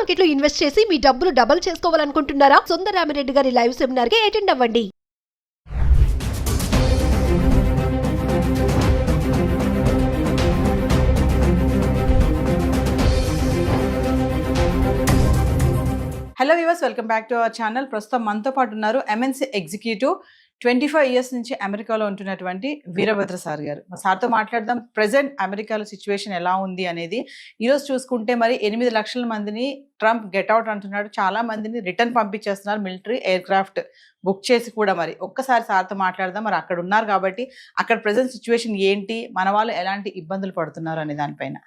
Market లో invest చేసి మీ డబ్బులు డబుల్ చేసుకోవాలనుకుంటున్నారా? సుందరరామిరెడ్డి గారి లైవ్ సెమినార్ కి అటెండ్ అవ్వండి. Hello viewers, welcome back to our channel. ప్రస్తుతం మనతో పాటు ఉన్నారు ఎంఎన్సీ ఎగ్జిక్యూటివ్ 25 ఇయర్స్ నుంచి అమెరికాలో ఉంటున్నటువంటి వీరభద్ర సార్ గారు. సార్తో మాట్లాడదాం. ప్రెసెంట్ అమెరికాలో సిచ్యువేషన్ ఎలా ఉంది అనేది. ఈరోజు చూసుకుంటే మరి 8 లక్షల మందిని ట్రంప్ గెట్అవుట్ అంటున్నాడు. చాలా మందిని రిటర్న్ పంపించేస్తున్నారు, మిలిటరీ ఎయిర్ క్రాఫ్ట్ బుక్ చేసి కూడా. మరి ఒక్కసారి సార్తో మాట్లాడదాం. మరి అక్కడ ఉన్నారు కాబట్టి అక్కడ ప్రెసెంట్ సిచ్యువేషన్ ఏంటి, మన వాళ్ళు ఎలాంటి ఇబ్బందులు పడుతున్నారు అనే దానిపైన.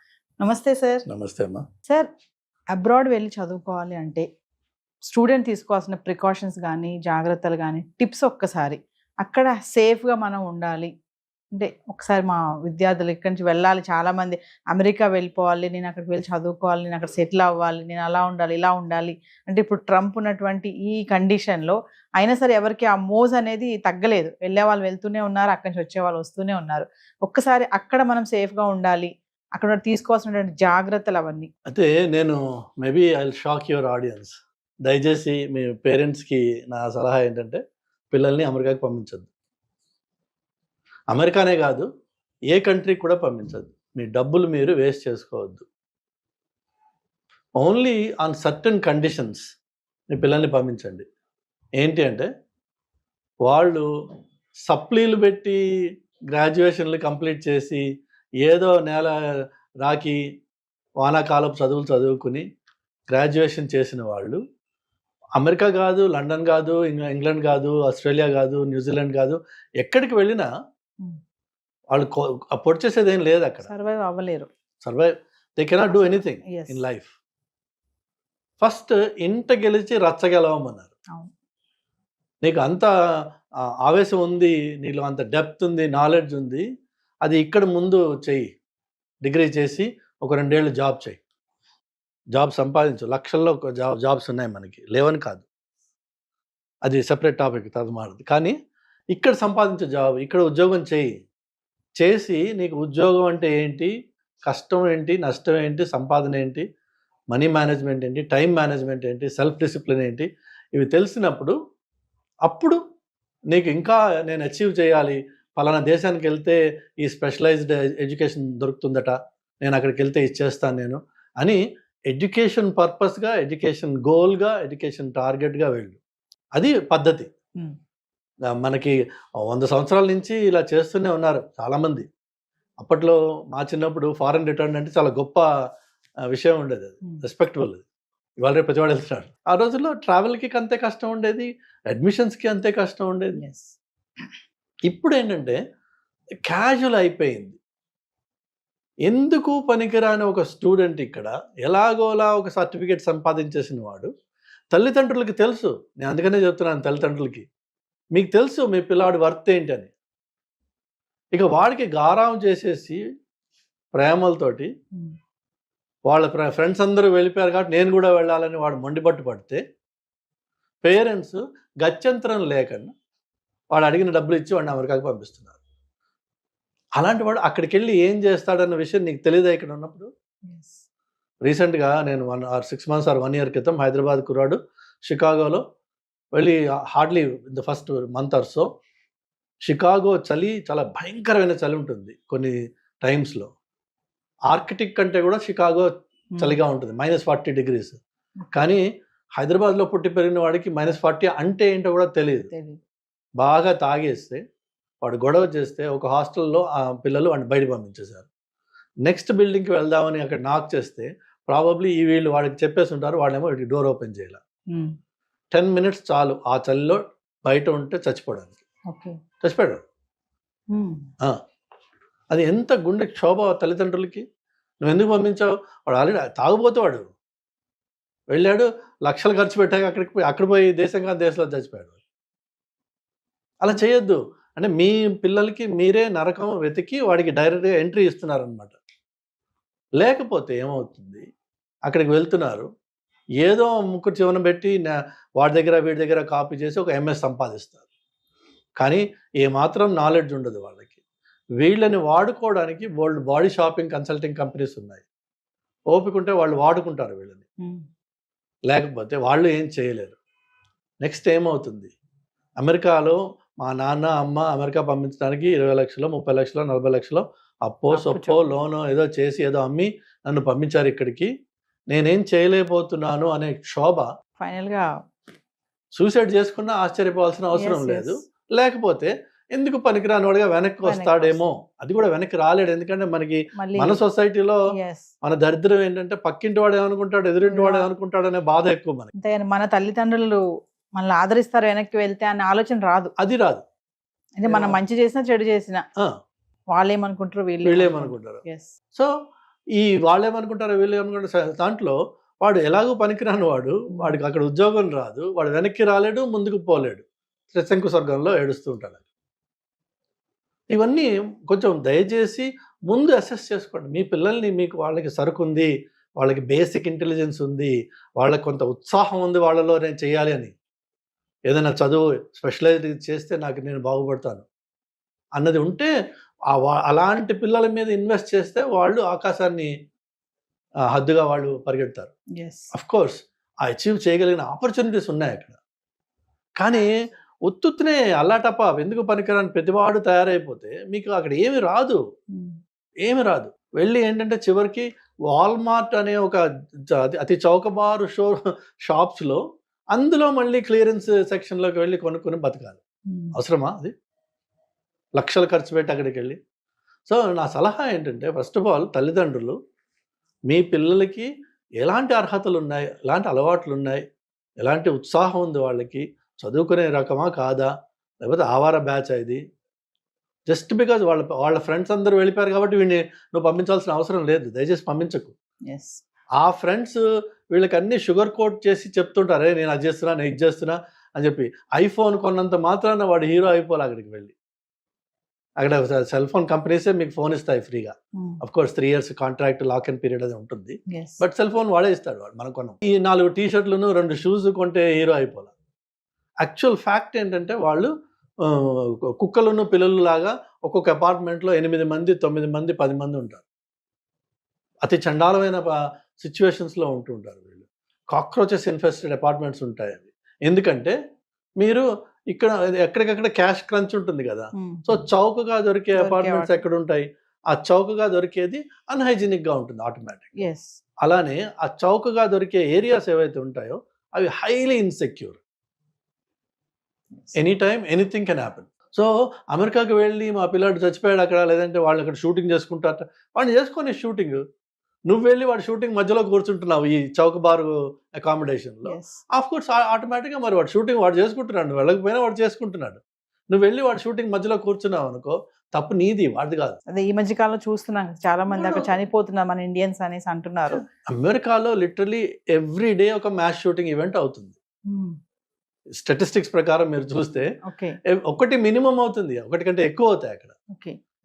నమస్తే సార్. నమస్తే అమ్మా. సార్, అబ్రాడ్ వెళ్ళి చదువుకోవాలి అంటే స్టూడెంట్ తీసుకోవాల్సిన ప్రికాషన్స్ కానీ, జాగ్రత్తలు కానీ, టిప్స్ ఒక్కసారి అక్కడ సేఫ్గా మనం ఉండాలి అంటే ఒకసారి మా విద్యార్థులు ఇక్కడి నుంచి వెళ్ళాలి, చాలామంది అమెరికా వెళ్ళిపోవాలి, నేను అక్కడికి వెళ్ళి చదువుకోవాలి, నేను అక్కడ సెటిల్ అవ్వాలి, నేను అలా ఉండాలి ఇలా ఉండాలి అంటే ఇప్పుడు ట్రంప్ ఉన్నటువంటి ఈ కండిషన్లో అయినా సరే ఎవరికి ఆ మోజ్ అనేది తగ్గలేదు. వెళ్ళే వాళ్ళు వెళ్తూనే ఉన్నారు, అక్కడి నుంచి వచ్చే వాళ్ళు వస్తూనే ఉన్నారు. ఒక్కసారి అక్కడ మనం సేఫ్గా ఉండాలి, అక్కడ తీసుకోవాల్సినటువంటి జాగ్రత్తలు అవన్నీ. అయితే నేను maybe I will shock your audience. దయచేసి మీ పేరెంట్స్కి నా సలహా ఏంటంటే పిల్లల్ని అమెరికాకి పంపించద్దు. అమెరికానే కాదు, ఏ కంట్రీకి కూడా పంపించద్దు. మీ డబ్బులు మీరు వేస్ట్ చేసుకోవద్దు. ఓన్లీ ఆన్ సర్టన్ కండిషన్స్ మీ పిల్లల్ని పంపించండి. ఏంటి అంటే వాళ్ళు సప్లీలు పెట్టి గ్రాడ్యుయేషన్లు కంప్లీట్ చేసి ఏదో నెల రాకి వానాకాలపు చదువులు చదువుకుని గ్రాడ్యుయేషన్ చేసిన వాళ్ళు అమెరికా కాదు, లండన్ కాదు, ఇంగ్లాండ్ కాదు, ఆస్ట్రేలియా కాదు, న్యూజిలాండ్ కాదు, ఎక్కడికి వెళ్ళినా వాళ్ళు పొడి చేసేది ఏం లేదు. అక్కడ సర్వైవ్ అవ్వలేరు. They cannot do anything in life. First ఇంట గెలిచి రచ్చ గెలవమన్నారు. నీకు అంత ఆవేశం ఉంది, నీలో అంత డెప్త్ ఉంది, నాలెడ్జ్ ఉంది, అది ఇక్కడ ముందు చెయ్యి. డిగ్రీ చేసి ఒక 2 ఏళ్ళు జాబ్ చేయి, జాబ్ సంపాదించు. లక్షల్లో జాబ్స్ ఉన్నాయి మనకి, లేవని కాదు, అది సెపరేట్ టాపిక్, తర్వాత మారదు. కానీ ఇక్కడ సంపాదించే జాబ్, ఇక్కడ ఉద్యోగం చేసి నీకు ఉద్యోగం అంటే ఏంటి, కష్టం ఏంటి, నష్టం ఏంటి, సంపాదన ఏంటి, మనీ మేనేజ్మెంట్ ఏంటి, టైం మేనేజ్మెంట్ ఏంటి, సెల్ఫ్ డిసిప్లిన్ ఏంటి, ఇవి తెలిసినప్పుడు అప్పుడు నీకు ఇంకా నేను అచీవ్ చేయాలి, పలానా దేశానికి వెళ్తే ఈ స్పెషలైజ్డ్ ఎడ్యుకేషన్ దొరుకుతుందట, నేను అక్కడికి వెళ్తే ఇచ్చేస్తాను నేను అని ఎడ్యుకేషన్ పర్పస్గా, ఎడ్యుకేషన్ గోల్గా, ఎడ్యుకేషన్ టార్గెట్గా వెళ్ళు. అది పద్ధతి. మనకి 100 సంవత్సరాల నుంచి ఇలా చేస్తూనే ఉన్నారు చాలామంది. అప్పట్లో మా చిన్నప్పుడు ఫారెన్ రిటర్న్ అంటే చాలా గొప్ప విషయం ఉండేది, అది రెస్పెక్టబుల్. అది ఇవాళ రేపు ప్రతివాడు వెళ్తున్నాడు. ఆ రోజుల్లో ట్రావెల్కి అంతే కష్టం ఉండేది, అడ్మిషన్స్కి అంతే కష్టం ఉండేది. ఇప్పుడు ఏంటంటే క్యాజువల్ అయిపోయింది. ఎందుకు పనికిరాని ఒక స్టూడెంట్ ఇక్కడ ఎలాగోలా ఒక సర్టిఫికేట్ సంపాదించేసిన వాడు, తల్లిదండ్రులకి తెలుసు. నేను అందుకనే చెప్తున్నాను, తల్లిదండ్రులకి మీకు తెలుసు మీ పిల్లాడి వర్త్ ఏంటని. ఇక వాడికి గారాం చేసేసి ప్రేమలతోటి వాళ్ళ ఫ్రెండ్స్ అందరూ వెళ్ళిపోయారు కాబట్టి నేను కూడా వెళ్ళాలని వాడు మొండిపట్టు పడితే పేరెంట్స్ గత్యంతరం లేకుండా వాడు అడిగిన డబ్బులు ఇచ్చి వాడిని అమెరికాకి పంపిస్తున్నారు. అలాంటి వాడు అక్కడికి వెళ్ళి ఏం చేస్తాడన్న విషయం నీకు తెలియదా ఇక్కడ ఉన్నప్పుడు? రీసెంట్గా నేను 6 months or 1 year క్రితం హైదరాబాద్ కుర్రాడు షికాగోలో వెళ్ళి hardly the first month or so, Chicago చలి చాలా భయంకరమైన చలి ఉంటుంది కొన్ని టైమ్స్లో. ఆర్కిటిక్ కంటే కూడా షికాగో చలిగా ఉంటుంది, -40 degrees. కానీ హైదరాబాద్లో పుట్టి పెరిగిన వాడికి -40 అంటే ఏంటో కూడా తెలియదు. బాగా తాగేస్తే వాడు గొడవ చేస్తే ఒక హాస్టల్లో ఆ పిల్లలు వాడిని బయట పంపించేశారు. నెక్స్ట్ బిల్డింగ్కి వెళ్దామని అక్కడ నాక్ చేస్తే ప్రాబబ్లీ ఈ వీళ్ళు వాడికి చెప్పేసి ఉంటారు, వాడేమో డోర్ ఓపెన్ చేయాలి. 10 minutes చాలు ఆ చలిలో బయట ఉంటే చచ్చిపోవడానికి. చచ్చిపోయాడు. అది ఎంత గుండె క్షోభ తల్లిదండ్రులకి. నువ్వు ఎందుకు పంపించావు? వాడు ఆల్రెడీ తాగుపోతే వాడు వెళ్ళాడు, లక్షలు ఖర్చు పెట్టాక అక్కడ పోయి దేశంగా దేశంలో చచ్చిపోయాడు. అలా చేయొద్దు. అంటే మీ పిల్లలకి మీరే నరకం వెతికి వాడికి డైరెక్ట్గా ఎంట్రీ ఇస్తున్నారనమాట. లేకపోతే ఏమవుతుంది, అక్కడికి వెళ్తున్నారు, ఏదో ముక్కు చివన పెట్టి వాడి దగ్గర వీడి దగ్గర కాపీ చేసి ఒక MS సంపాదిస్తారు. కానీ ఏమాత్రం నాలెడ్జ్ ఉండదు వాళ్ళకి. వీళ్ళని వాడుకోవడానికి బాడీ షాపింగ్ కన్సల్టింగ్ కంపెనీస్ ఉన్నాయి. ఓపిక ఉంటే వాళ్ళు వాడుకుంటారు వీళ్ళని. లేకపోతే వాళ్ళు ఏం చేయలేరు. నెక్స్ట్ ఏమవుతుంది, అమెరికాలో మా నాన్న అమ్మ అమెరికా పంపించడానికి 20 లక్షలు 30 లక్షలు 40 లక్షలు అప్పో సొప్పో లోనో ఏదో చేసి ఏదో అమ్మి నన్ను పంపించారు ఇక్కడికి, నేనేం చేయలేకపోతున్నాను అనే క్షోభ. ఫైనల్గా సూసైడ్ చేసుకున్నా ఆశ్చర్యపోవాల్సిన అవసరం లేదు. లేకపోతే ఎందుకు పనికిరాని వాడిగా వెనక్కి వస్తాడేమో, అది కూడా వెనక్కి రాలేడు. ఎందుకంటే మనకి మన సొసైటీలో మన దరిద్రం ఏంటంటే పక్కింటి వాడు ఏమనుకుంటాడు, ఎదురింటి వాడు ఏమనుకుంటాడు అనే బాధ ఎక్కువ మనకి. అంతేగాని మన తల్లిదండ్రులు మనల్ని ఆదరిస్తారు వెనక్కి వెళ్తే అనే ఆలోచన రాదు. అది రాదు. అంటే మనం మంచి చేసినా చెడు చేసినా వాళ్ళేమనుకుంటారు వీళ్ళేమనుకుంటారు. సో ఈ వాళ్ళేమనుకుంటారు వీళ్ళేమనుకుంటారు దాంట్లో వాడు ఎలాగో పనికిరాని వాడు, వాడికి అక్కడ ఉద్యోగం రాదు, వాడు వెనక్కి రాలేడు, ముందుకు పోలేడు, త్రిశంకు స్వర్గంలో ఏడుస్తూ ఉంటాడు. ఇవన్నీ కొంచెం దయచేసి ముందు అసెస్ చేసుకోండి. మీ పిల్లల్ని మీకు వాళ్ళకి సరుకు ఉంది, వాళ్ళకి బేసిక్ ఇంటెలిజెన్స్ ఉంది, వాళ్ళకి కొంత ఉత్సాహం ఉంది వాళ్ళలో నేను చేయాలి అని, ఏదైనా చదువు స్పెషలైజ్ చేస్తే నేను బాగుపడతాను అన్నది ఉంటే అలాంటి పిల్లల మీద ఇన్వెస్ట్ చేస్తే వాళ్ళు ఆకాశాన్ని హద్దుగా వాళ్ళు పరిగెడతారు. అఫ్ కోర్స్ అచీవ్ చేయగలిగిన ఆపర్చునిటీస్ ఉన్నాయి అక్కడ. కానీ ఉత్తునే అల్లాటప్ప ఎందుకు పనికిరాని ప్రతివాడు తయారైపోతే మీకు అక్కడ ఏమి రాదు. వెళ్ళి ఏంటంటే చివరికి వాల్మార్ట్ అనే ఒక అతి చౌకబారు షాప్స్లో అందులో మళ్ళీ క్లియరెన్స్ సెక్షన్లోకి వెళ్ళి కొనుక్కొని బతకాలి. అవసరమా? అది లక్షలు ఖర్చు పెట్టి అక్కడికి వెళ్ళి. సో నా సలహా ఏంటంటే ఫస్ట్ ఆఫ్ ఆల్ తల్లిదండ్రులు మీ పిల్లలకి ఎలాంటి అర్హతలు ఉన్నాయి, ఎలాంటి అలవాట్లు ఉన్నాయి, ఎలాంటి ఉత్సాహం ఉంది, వాళ్ళకి చదువుకునే రకమా కాదా, లేకపోతే ఆవార బ్యాచ్ ఇది, జస్ట్ బికాజ్ వాళ్ళ ఫ్రెండ్స్ అందరూ వెళ్ళిపోయారు కాబట్టి వీడిని నువ్వు పంపించాల్సిన అవసరం లేదు, దయచేసి పంపించకు. ఆ ఫ్రెండ్స్ వీళ్ళకి అన్ని షుగర్ కోట్ చేసి చెప్తుంటారే నేను అది చేస్తున్నా నేను ఇది చేస్తున్నా అని చెప్పి. ఐఫోన్ కొన్నంత మాత్రాన వాడు హీరో అయిపోవాలి అక్కడికి వెళ్ళి. అక్కడ సెల్ ఫోన్ కంపెనీసే మీకు ఫోన్ ఇస్తాయి ఫ్రీగా. Of course 3 years contract lock and period అది ఉంటుంది, బట్ సెల్ ఫోన్ వాడే ఇస్తాడు వాడు. మనం కొన్నాం ఈ 4 టీ-షర్ట్లను 2 షూస్ కొంటే హీరో అయిపోవాలి. యాక్చువల్ ఫ్యాక్ట్ ఏంటంటే వాళ్ళు కుక్కలను పిల్లలు లాగా ఒక్కొక్క అపార్ట్మెంట్లో 8 మంది 9 మంది 10 మంది ఉంటారు. అతి చండాలమైన సిచ్యువేషన్స్లో ఉంటూ ఉంటారు వీళ్ళు. కాక్రోచెస్ ఇన్ఫెస్టెడ్ అపార్ట్మెంట్స్ ఉంటాయి అవి. ఎందుకంటే మీరు ఇక్కడ ఎక్కడికక్కడ క్యాష్ క్రంచ్ ఉంటుంది కదా, సో చౌకగా దొరికే అపార్ట్మెంట్స్ ఎక్కడ ఉంటాయి, ఆ చౌకగా దొరికేది అన్హైజీనిక్గా ఉంటుంది ఆటోమేటిక్. అలానే ఆ చౌకగా దొరికే ఏరియాస్ ఏవైతే ఉంటాయో అవి highly insecure. Any time anything can happen. So అమెరికాకి వెళ్ళి మా పిల్లాడు చచ్చిపోయాడు అక్కడ, లేదంటే వాళ్ళు అక్కడ షూటింగ్ చేసుకుంటారట, వాడిని చేసుకొని షూటింగ్, నువ్వు వెళ్ళి వాడు షూటింగ్ మధ్యలో కూర్చుంటున్నావు ఈ చౌకబారు అకామిడేషన్లో. ఆఫ్ కోర్స్ ఆటోమేటిక్గా మరి వాడు షూటింగ్ వాడు చేసుకుంటున్నాడు, నువ్వు వెళ్ళకపోయినా వాడు చేసుకుంటున్నాడు. నువ్వు వెళ్ళి వాడు షూటింగ్ మధ్యలో కూర్చున్నావు అనుకో, తప్పు నీది, వాడిది కాదు. అదే ఈ మధ్య కాలంలో చూస్తున్నాం చాలా మంది అక్కడ చనిపోతున్నారు మన ఇండియన్స్ అనేసి అంటున్నారు. అమెరికాలో లిటరలీ ఎవ్రీ డే ఒక మ్యాస్ షూటింగ్ ఈవెంట్ అవుతుంది. స్టాటిస్టిక్స్ ప్రకారం మీరు చూస్తే ఒకటి మినిమం అవుతుంది, ఒకటి కంటే ఎక్కువ అవుతాయి అక్కడ.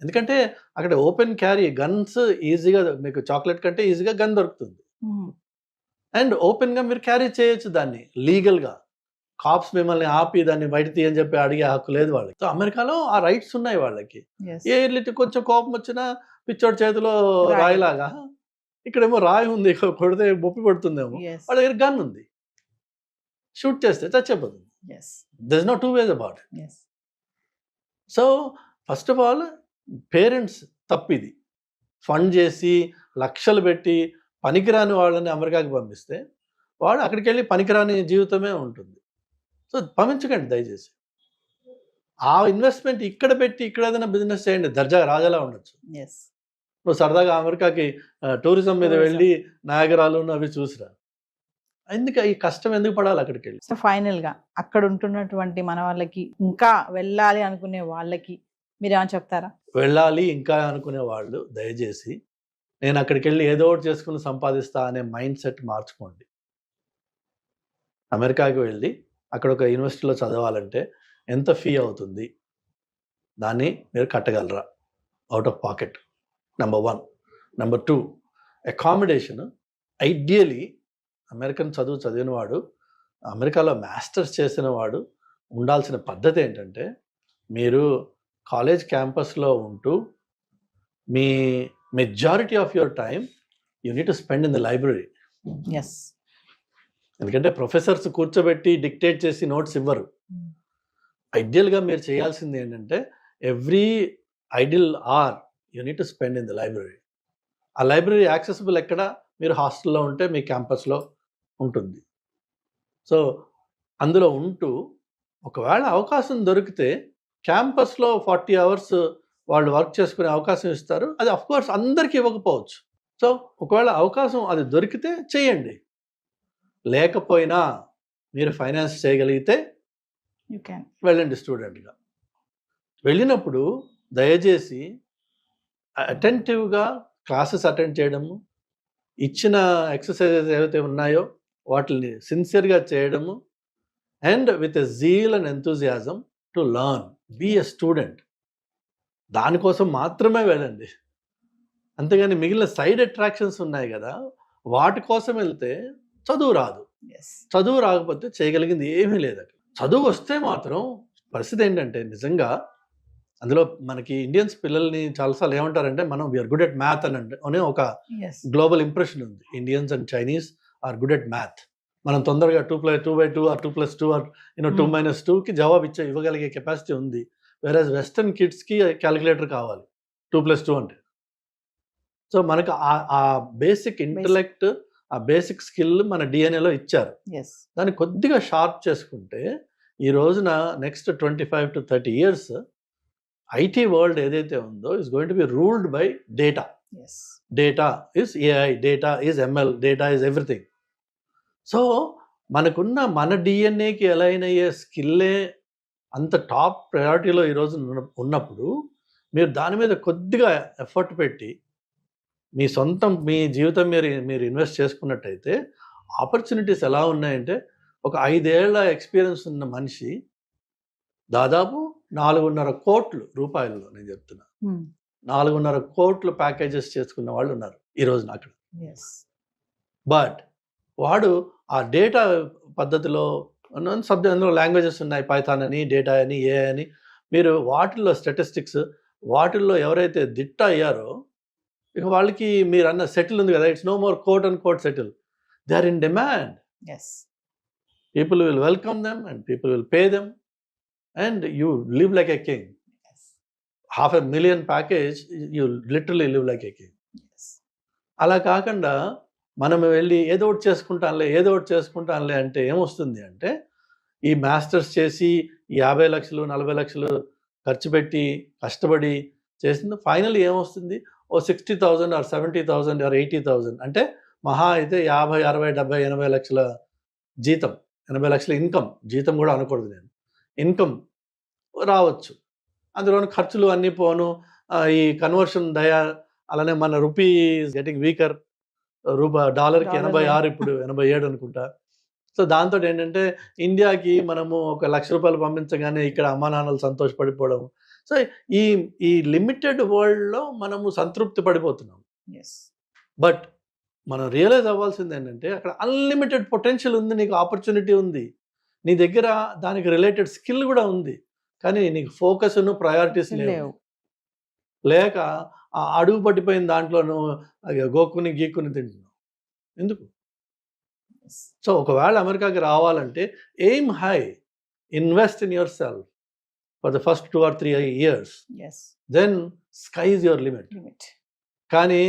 ఎందుకంటే అక్కడ ఓపెన్ క్యారీ గన్స్ ఈజీగా, మీకు చాక్లెట్ కంటే ఈజీగా గన్ దొరుకుతుంది, అండ్ ఓపెన్గా మీరు క్యారీ చేయొచ్చు దాన్ని లీగల్గా. కాప్స్ మిమ్మల్ని ఆపి దాన్ని బయట తీయని చెప్పి అడిగే హక్కు లేదు వాళ్ళకి. సో అమెరికాలో ఆ రైట్స్ ఉన్నాయి వాళ్ళకి. ఏ కొంచెం కోపం వచ్చినా పిచ్చోడి చేతిలో రాయిలాగా, ఇక్కడేమో రాయి ఉంది, కొడితే బొప్పి పడుతుందేమో, వాళ్ళ దగ్గర గన్ ఉంది, షూట్ చేస్తే చచ్చిపోతుంది. There is no two ways about it. So first of all parents తప్పిది. ఫండ్ చేసి లక్షలు పెట్టి పనికిరాని వాళ్ళని అమెరికాకి పంపిస్తే వాడు అక్కడికి వెళ్ళి పనికిరాని జీవితమే ఉంటుంది. సో పంపించకండి దయచేసి. ఆ ఇన్వెస్ట్మెంట్ ఇక్కడ పెట్టి ఇక్కడ ఏదైనా బిజినెస్ చేయండి, దర్జాగా రాజాలా ఉండొచ్చు. నువ్వు సరదాగా అమెరికాకి టూరిజం మీద వెళ్ళి నయాగరాలు అవి చూసిరా, ఎందుకు ఈ కష్టం ఎందుకు పడాలి అక్కడికి వెళ్ళి. సో ఫైనల్గా అక్కడ ఉంటున్నటువంటి మన వాళ్ళకి, ఇంకా వెళ్ళాలి అనుకునే వాళ్ళకి మీరు ఏమైనా చెప్తారా? వెళ్ళాలి ఇంకా అనుకునే వాళ్ళు దయచేసి నేను అక్కడికి వెళ్ళి ఏదో ఒకటి చేసుకుని సంపాదిస్తా అనే మైండ్ సెట్ మార్చుకోండి. అమెరికాకి వెళ్ళి అక్కడ ఒక యూనివర్సిటీలో చదవాలంటే ఎంత ఫీ అవుతుంది, దాన్ని మీరు కట్టగలరా out of pocket, number 1. Number 2, accommodation. Ideally American చదువు చదివిన వాడు, అమెరికాలో మాస్టర్స్ చేసిన వాడు ఉండాల్సిన పద్ధతి ఏంటంటే, మీరు కాలేజ్ క్యాంపస్లో ఉంటూ మీ majority of your time you need to spend in the library. ఎందుకంటే ప్రొఫెసర్స్ కూర్చోబెట్టి డిక్టేట్ చేసి నోట్స్ ఇవ్వరు. ఐడియల్గా మీరు చేయాల్సింది ఏంటంటే every idle hour you need to spend in the library. ఆ లైబ్రరీ యాక్సెసిబుల్ ఎక్కడ? మీరు హాస్టల్లో ఉంటే మీ క్యాంపస్లో ఉంటుంది. సో అందులో ఉంటూ ఒకవేళ అవకాశం దొరికితే క్యాంపస్లో 40 hours వాళ్ళు వర్క్ చేసుకునే అవకాశం ఇస్తారు. అది అఫ్కోర్స్ అందరికీ ఇవ్వకపోవచ్చు. సో ఒకవేళ అవకాశం అది దొరికితే చేయండి. లేకపోయినా మీరు ఫైనాన్స్ చేయగలిగితే యూ క్యాన్ వెళ్ళండి స్టూడెంట్గా. వెళ్ళినప్పుడు దయచేసి అటెంటివ్గా క్లాసెస్ అటెండ్ చేయడము, ఇచ్చిన ఎక్సర్సైజెస్ ఏవైతే ఉన్నాయో వాటిని సిన్సియర్గా చేయడము, and with a zeal and enthusiasm to learn, be a student. దానికోసం మాత్రమే వెళ్ళండి. అంతేగాని మిగిలిన సైడ్ అట్రాక్షన్స్ ఉన్నాయి కదా, వాటి కోసం వెళ్తే చదువు రాదు. చదువు రాకపోతే చేయగలిగింది ఏమీ లేదు అక్కడ. చదువు వస్తే మాత్రం పరిస్థితి ఏంటంటే నిజంగా అందులో మనకి ఇండియన్స్ పిల్లల్ని చాలాసార్లు ఏమంటారంటే మనం వీఆర్ గుడ్ ఎట్ మ్యాథ్ అనే ఒక గ్లోబల్ ఇంప్రెషన్ ఉంది. Indians and Chinese are good at math. మనం తొందరగా 2+2 ఆర్ 2+2 ఆర్ 2-2కి జవాబు ఇవ్వగలిగే కెపాసిటీ ఉంది. వేరేజ్ వెస్టర్న్ కిడ్స్కి క్యాలిక్యులేటర్ కావాలి 2+2 అంటే. సో మనకు ఆ బేసిక్ ఇంటలెక్ట్, ఆ బేసిక్ స్కిల్ మన డిఎన్ఏలో ఇచ్చారు. దాన్ని కొద్దిగా షార్ప్ చేసుకుంటే ఈ రోజున next 25 to 30 years IT world ఏదైతే ఉందో is going to be ruled by data. Data is AI, data is ML, data is everything. So మనకున్న మన డిఎన్ఏకి అలైన్ అయ్యే స్కిల్లే అంత టాప్ ప్రయారిటీలో ఈరోజు ఉన్నప్పుడు మీరు దాని మీద కొద్దిగా ఎఫర్ట్ పెట్టి మీ సొంతం మీ జీవితం మీరు ఇన్వెస్ట్ చేసుకున్నట్టయితే ఆపర్చునిటీస్ ఎలా ఉన్నాయంటే ఒక 5 ఏళ్ల ఎక్స్పీరియన్స్ ఉన్న మనిషి దాదాపు 4.5 కోట్ల రూపాయల్లో, నేను చెప్తున్నా 4.5 కోట్ల ప్యాకేజెస్ చేసుకున్న వాళ్ళు ఉన్నారు ఈ రోజున అక్కడ. బట్ వాడు ఆ డేటా పద్ధతిలో అందులో లాంగ్వేజెస్ ఉన్నాయి, పైథాన్ అని, డేటా అని, ఏ అని. మీరు వాటిల్లో స్టాటిస్టిక్స్, వాటిల్లో ఎవరైతే దిట్ట అయ్యారో ఇక వాళ్ళకి మీరు అన్న సెటిల్ ఉంది కదా, it's no more quote and quote settle. They are in demand. People will welcome them and people will pay them and you live like a king. 500,000 package, you literally live like a king. అలా కాకుండా మనం వెళ్ళి ఏదో ఒకటి చేసుకుంటానులే అంటే ఏమొస్తుంది అంటే ఈ మాస్టర్స్ చేసి 50 లక్షలు 40 లక్షలు ఖర్చు పెట్టి కష్టపడి చేసింది ఫైనల్ ఏమొస్తుంది? ఓ 60,000 ఆర్ 70,000 ఆర్ 80,000 అంటే మహా అయితే 50, 60, 70, 80 లక్షల జీతం, 80 లక్షల ఇన్కమ్, జీతం కూడా అనకూడదు నేను, ఇన్కమ్ రావచ్చు. అందులోని ఖర్చులు అన్నీ పోను. ఈ కన్వర్షన్ అలానే మన రూపీ గెటింగ్ వీకర్, డాలర్కి 86 ఇప్పుడు 87 అనుకుంటా. సో దాంతో ఏంటంటే ఇండియాకి మనము ఒక ₹1,00,000 పంపించగానే ఇక్కడ అమ్మా నాన్నలు సంతోషపడిపోవడం. సో ఈ లిమిటెడ్ వరల్డ్లో మనము సంతృప్తి పడిపోతున్నాం. బట్ మనం రియలైజ్ అవ్వాల్సింది ఏంటంటే అక్కడ అన్లిమిటెడ్ పొటెన్షియల్ ఉంది, నీకు ఆపర్చునిటీ ఉంది, నీ దగ్గర దానికి రిలేటెడ్ స్కిల్ కూడా ఉంది. కానీ నీకు ఫోకస్ ప్రయారిటీస్ లేక అడుగు పట్టిపోయిన దాంట్లోనూ గోక్కుని గీక్కుని తింటున్నావు. ఎందుకు? సో ఒకవేళ అమెరికాకి రావాలంటే aim high, invest in yourself for the first 2 or 3 years, then sky is your limit. కానీ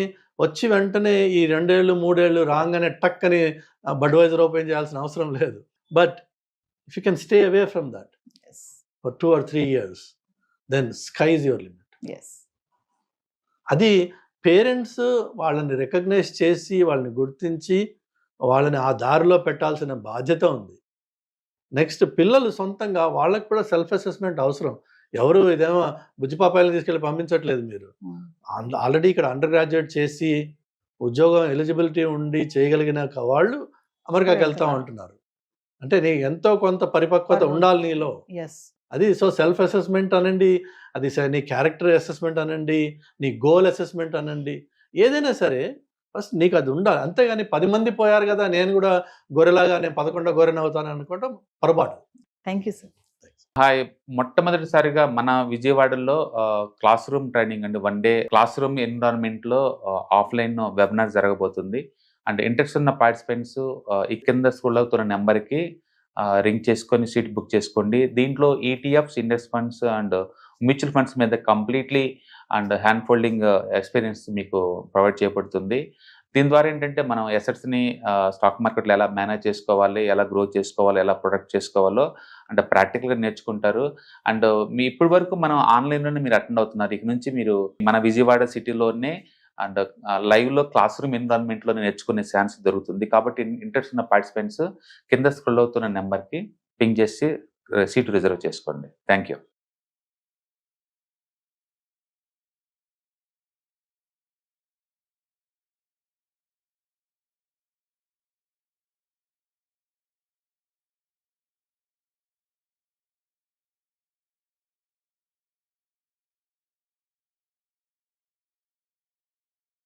వచ్చి వెంటనే ఈ 2 ఏళ్ళు 3 ఏళ్ళు రాగానే టక్ అని బడ్వైజర్ ఓపెన్ చేయాల్సిన అవసరం లేదు. But if you can stay away from that for 2 or 3 years, then sky is your limit. అది పేరెంట్స్ వాళ్ళని రికగ్నైజ్ చేసి వాళ్ళని గుర్తించి వాళ్ళని ఆ దారిలో పెట్టాల్సిన బాధ్యత ఉంది. నెక్స్ట్ పిల్లలు సొంతంగా వాళ్ళకి కూడా సెల్ఫ్ అసెస్మెంట్ అవసరం. ఎవరు ఇదేమో బుజ్జిపాపాయలను తీసుకెళ్ళి పంపించట్లేదు. మీరు ఆల్రెడీ ఇక్కడ అండర్ గ్రాడ్యుయేట్ చేసి ఉద్యోగం ఎలిజిబిలిటీ ఉండి చేయగలిగిన వాళ్ళు అమెరికాకి వెళ్తా ఉంటున్నారు. అంటే నీ ఎంతో కొంత పరిపక్వత ఉండాలి నీలో. అది సో సెల్ఫ్ అసెస్మెంట్ అనండి, అది నీ క్యారెక్టర్ అసెస్మెంట్ అనండి, నీ గోల్ అసెస్మెంట్ అనండి, ఏదైనా సరే ఫస్ట్ నీకు అది ఉండాలి. అంతేగాని 10 మంది పోయారు కదా నేను కూడా గొర్రెలాగా నేను 11వ గొర్రెని అవుతాను అనుకోవటం పొరపాటు. Thank you sir. హాయ్, మొట్టమొదటిసారిగా మన విజయవాడలో క్లాస్ రూమ్ ట్రైనింగ్ అండి, 1 day క్లాస్ రూమ్ ఎన్విరాన్మెంట్లో ఆఫ్లైన్ వెబినార్ జరగబోతుంది. అండ్ ఇంట్రెస్ట్ ఉన్న పార్టిసిపెంట్స్ ఈ కింద స్క్రోల్ అవుతున్న నెంబర్కి రింగ్ చేసుకొని సీట్ బుక్ చేసుకోండి. దీంట్లో ETFs, index funds and mutual funds మీద completely and hand holding experience మీకు ప్రొవైడ్ చేయబడుతుంది. దీని ద్వారా ఏంటంటే మనం ఎసెట్స్ని స్టాక్ మార్కెట్లో ఎలా మేనేజ్ చేసుకోవాలి, ఎలా గ్రో చేసుకోవాలి, ఎలా ప్రొడక్ట్ చేసుకోవాలో అంటే ప్రాక్టికల్గా నేర్చుకుంటారు. అండ్ మీ ఇప్పటి వరకు మనం ఆన్లైన్లోనే మీరు అటెండ్ అవుతున్నారు. ఇక నుంచి మీరు మన విజయవాడ సిటీలోనే అండ్ లైవ్లో క్లాస్ రూమ్ ఎన్విరాన్మెంట్లో నేర్చుకునే ఛాన్స్ దొరుకుతుంది. కాబట్టి ఇంట్రెస్ట్ ఉన్న పార్టిసిపెంట్స్ కింద స్క్రోల్ అవుతున్న నెంబర్కి పింగ్ చేసి సీటు రిజర్వ్ చేసుకోండి. Thank you.